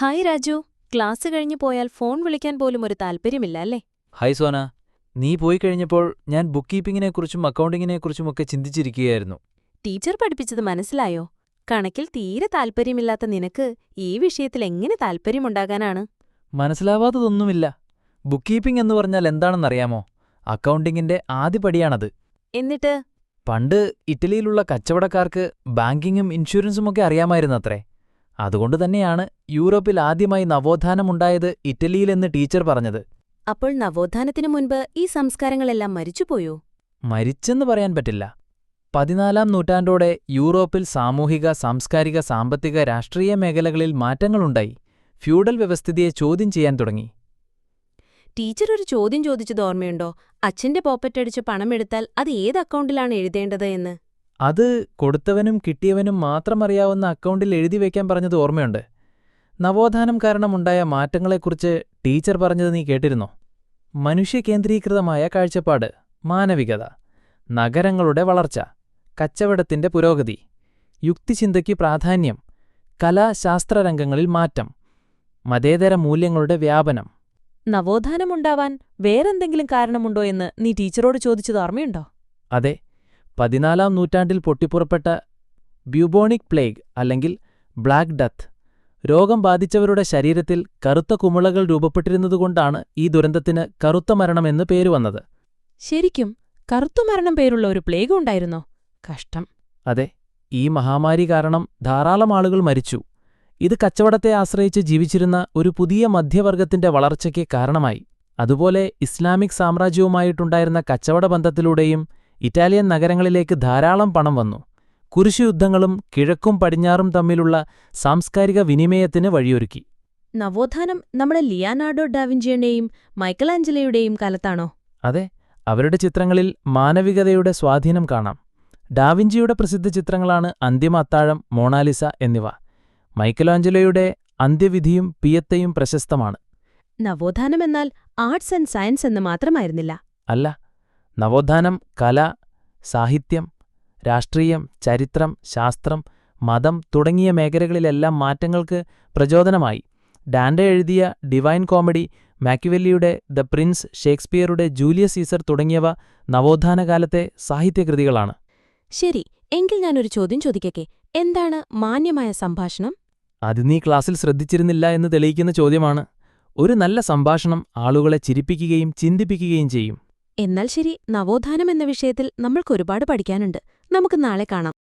Hi Raju, class കഴിഞ്ഞു പോയാൽ phone വിളിക്കാൻ പോലും ഒരു താല്പര്യമില്ല അല്ലേ? ഹായ് സോന, നീ പോയി കഴിഞ്ഞപ്പോൾ ഞാൻ ബുക്ക് കീപ്പിങ്ങിനെക്കുറിച്ചും അക്കൗണ്ടിങ്ങിനെക്കുറിച്ചുമൊക്കെ ചിന്തിച്ചിരിക്കുകയായിരുന്നു. ടീച്ചർ പഠിപ്പിച്ചത് മനസ്സിലായോ? കണക്കിൽ തീരെ താല്പര്യമില്ലാത്ത നിനക്ക് ഈ വിഷയത്തിൽ എങ്ങനെ താല്പര്യമുണ്ടാകാനാണ്? മനസ്സിലാവാത്തതൊന്നുമില്ല. ബുക്ക് കീപ്പിംഗ് എന്ന് പറഞ്ഞാൽ എന്താണെന്നറിയാമോ? അക്കൗണ്ടിങ്ങിന്റെ ആദ്യപടിയാണത്. എന്നിട്ട് പണ്ട് ഇറ്റലിയിലുള്ള കച്ചവടക്കാർക്ക് ബാങ്കിങ്ങും ഇൻഷുറൻസുമൊക്കെ അറിയാമായിരുന്നത്രേ. അതുകൊണ്ട് തന്നെയാണ് യൂറോപ്പിൽ ആദ്യമായി നവോത്ഥാനമുണ്ടായത് ഇറ്റലിയിലെന്ന് ടീച്ചർ പറഞ്ഞത്. അപ്പോൾ നവോത്ഥാനത്തിനു മുൻപ് ഈ സംസ്കാരങ്ങളെല്ലാം മരിച്ചുപോയോ? മരിച്ചെന്ന് പറയാൻ പറ്റില്ല. 14-ാം നൂറ്റാണ്ടോടെ യൂറോപ്പിൽ സാമൂഹിക, സാംസ്കാരിക, സാമ്പത്തിക, രാഷ്ട്രീയ മേഖലകളിൽ മാറ്റങ്ങളുണ്ടായി. ഫ്യൂഡൽ വ്യവസ്ഥിതിയെ ചോദ്യം ചെയ്യാൻ തുടങ്ങി. ടീച്ചർ ഒരു ചോദ്യം ചോദിച്ചത് ഓർമ്മയുണ്ടോ? അച്ഛന്റെ പോക്കറ്റടിച്ച് പണമെടുത്താൽ അത് ഏത് അക്കൗണ്ടിലാണ് എഴുതേണ്ടത് എന്ന്. അത് കൊടുത്തവനും കിട്ടിയവനും മാത്രമറിയാവുന്ന അക്കൗണ്ടിൽ എഴുതിവെക്കാൻ പറഞ്ഞത് ഓർമ്മയുണ്ട്. നവോത്ഥാനം കാരണമുണ്ടായ മാറ്റങ്ങളെക്കുറിച്ച് ടീച്ചർ പറഞ്ഞത് നീ കേട്ടിരുന്നോ? മനുഷ്യകേന്ദ്രീകൃതമായ കാഴ്ചപ്പാട്, മാനവികത, നഗരങ്ങളുടെ വളർച്ച, കച്ചവടത്തിന്റെ പുരോഗതി, യുക്തിചിന്തയ്ക്ക് പ്രാധാന്യം, കലാശാസ്ത്രരംഗങ്ങളിൽ മാറ്റം, മതേതര മൂല്യങ്ങളുടെ വ്യാപനം. നവോത്ഥാനമുണ്ടാവാൻ വേറെന്തെങ്കിലും കാരണമുണ്ടോ എന്ന് നീ ടീച്ചറോട് ചോദിച്ചത് ഓർമ്മയുണ്ടോ? അതെ, 14-ാം നൂറ്റാണ്ടിൽ പൊട്ടിപ്പുറപ്പെട്ട ബ്യൂബോണിക് പ്ലേഗ് അല്ലെങ്കിൽ ബ്ലാക്ക് ഡെത്ത് രോഗം ബാധിച്ചവരുടെ ശരീരത്തിൽ കറുത്ത കുമിളകൾ രൂപപ്പെട്ടിരുന്നതുകൊണ്ടാണ് ഈ ദുരന്തത്തിന് കറുത്ത മരണമെന്ന് പേരുവന്നത്. ശരിക്കും കറുത്തുമരണം പേരുള്ള ഒരു പ്ലേഗ് ഉണ്ടായിരുന്നോ? കഷ്ടം. അതെ, ഈ മഹാമാരി കാരണം ധാരാളം ആളുകൾ മരിച്ചു. ഇത് കച്ചവടത്തെ ആശ്രയിച്ച് ജീവിച്ചിരുന്ന ഒരു പുതിയ മധ്യവർഗത്തിന്റെ വളർച്ചയ്ക്ക് കാരണമായി. അതുപോലെ ഇസ്ലാമിക് സാമ്രാജ്യവുമായിട്ടുണ്ടായിരുന്ന കച്ചവട ബന്ധത്തിലൂടെയും ഇറ്റാലിയൻ നഗരങ്ങളിലേക്ക് ധാരാളം പണം വന്നു. കുരിശുയുദ്ധങ്ങളും കിഴക്കും പടിഞ്ഞാറും തമ്മിലുള്ള സാംസ്കാരിക വിനിമയത്തിന് വഴിയൊരുക്കി. നവോത്ഥാനം നമ്മുടെ ലിയാനാർഡോ ഡാവിഞ്ചിയുടെയും മൈക്കലാഞ്ചലോയുടെയും കാലത്താണോ? അതെ, അവരുടെ ചിത്രങ്ങളിൽ മാനവികതയുടെ സ്വാധീനം കാണാം. ഡാവിഞ്ചിയുടെ പ്രസിദ്ധ ചിത്രങ്ങളാണ് അന്തിമ അത്താഴം, മോണാലിസ എന്നിവ. മൈക്കലാഞ്ചലോയുടെ അന്ത്യവിധിയും പിയത്തയും പ്രശസ്തമാണ്. നവോത്ഥാനമെന്നാൽ ആർട്സ് ആൻഡ് സയൻസ് എന്ന് മാത്രമായിരുന്നില്ല. അല്ല, നവോത്ഥാനം കല, സാഹിത്യം, രാഷ്ട്രീയം, ചരിത്രം, ശാസ്ത്രം, മതം തുടങ്ങിയ മേഖലകളിലെല്ലാം മാറ്റങ്ങൾക്ക് പ്രചോദനമായി. ഡാൻഡെ എഴുതിയ ഡിവൈൻ കോമഡി, മാക്യുവെല്ലിയുടെ ദ പ്രിൻസ്, ഷേക്സ്പിയറുടെ ജൂലിയസ് സീസർ തുടങ്ങിയവ നവോത്ഥാനകാലത്തെ സാഹിത്യകൃതികളാണ്. ശരി, എങ്കിൽ ഞാനൊരു ചോദ്യം ചോദിക്കട്ടെ. എന്താണ് മാന്യമായ സംഭാഷണം? അത് നീ ക്ലാസ്സിൽ ശ്രദ്ധിച്ചിരുന്നില്ല എന്ന് തെളിയിക്കുന്ന ചോദ്യമാണ്. ഒരു നല്ല സംഭാഷണം ആളുകളെ ചിരിപ്പിക്കുകയും ചിന്തിപ്പിക്കുകയും ചെയ്യും. എന്നാൽ ശരി, നവോത്ഥാനം എന്ന വിഷയത്തിൽ നമ്മൾക്കൊരുപാട് പഠിക്കാനുണ്ട്. നമുക്ക് നാളെ കാണാം.